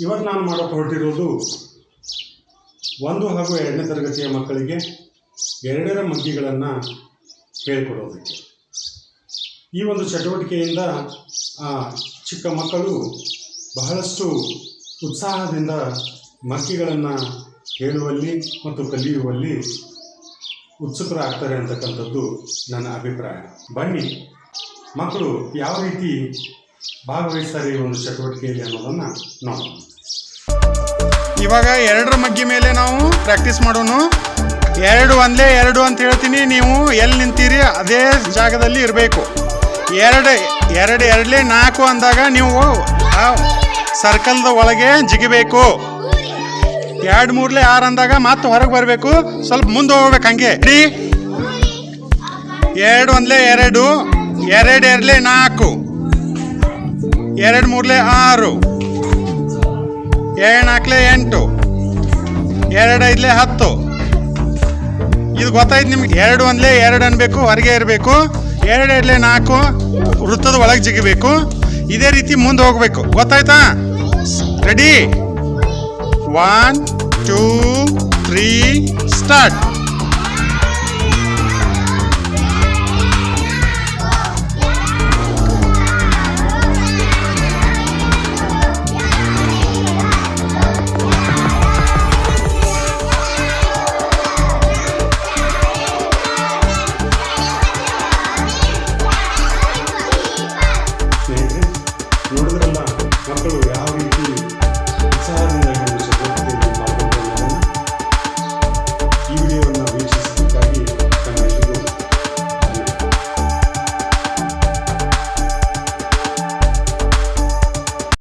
ಇವತ್ತು ನಾನು ಮಾಡೋಕ್ಕೆ ಹೊರಟಿರೋದು 1 ಹಾಗೂ 2ನೇ ತರಗತಿಯ ಮಕ್ಕಳಿಗೆ 2ರ ಮಗ್ಗಿಗಳನ್ನು ಹೇಳಿಕೊಡೋದಕ್ಕೆ. ಈ ಒಂದು ಚಟುವಟಿಕೆಯಿಂದ ಚಿಕ್ಕ ಮಕ್ಕಳು ಬಹಳಷ್ಟು ಉತ್ಸಾಹದಿಂದ ಮಗ್ಗಿಗಳನ್ನು ಹೇಳುವಲ್ಲಿ ಮತ್ತು ಕಲಿಯುವಲ್ಲಿ ಉತ್ಸುಕರಾಗ್ತಾರೆ ಅಂತಕ್ಕಂಥದ್ದು ನನ್ನ ಅಭಿಪ್ರಾಯ. ಬನ್ನಿ, ಮಕ್ಕಳು ಯಾವ ರೀತಿ ಭಾಗವಹಿಸ್ತಾರೆ ಈ ಒಂದು ಚಟುವಟಿಕೆಯಲ್ಲಿ ಅನ್ನೋದನ್ನು ನೋಡೋಣ. ಇವಾಗ 2ರ ಮಗ್ಗಿ ಮೇಲೆ ನಾವು ಪ್ರಾಕ್ಟೀಸ್ ಮಾಡೋಣ. 2 ಒಂದೇ 2 ಅಂತ ಹೇಳ್ತೀನಿ, ನೀವು ಎಲ್ಲಿ ನಿಂತೀರಿ ಅದೇ ಜಾಗದಲ್ಲಿ ಇರಬೇಕು. 2 2 4 ಅಂದಾಗ ನೀವು ಸರ್ಕಲ್ದ ಒಳಗೆ ಜಿಗಿಬೇಕು. 2 3 6 ಅಂದಾಗ ಮತ್ತೆ ಹೊರಗೆ ಬರಬೇಕು, ಸ್ವಲ್ಪ ಮುಂದೆ ಹೋಗ್ಬೇಕು. ಹಂಗೆ 2 1 2 2 2 4 2 3 6 2 4 8 2 5 10. ಇದು ಗೊತ್ತಾಯ್ತು ನಿಮ್ಗೆ? 2 1 2 ಅನ್ಬೇಕು, ಹೊರಗೆ ಇರಬೇಕು. 2 2 4 ವೃತ್ತದ ಒಳಗೆ ಜಿಗಿಬೇಕು. ಇದೇ ರೀತಿ ಮುಂದೆ ಹೋಗ್ಬೇಕು. ಗೊತ್ತಾಯ್ತಾ? ರೆಡಿ? 1 2 3 ಸ್ಟಾರ್ಟ್.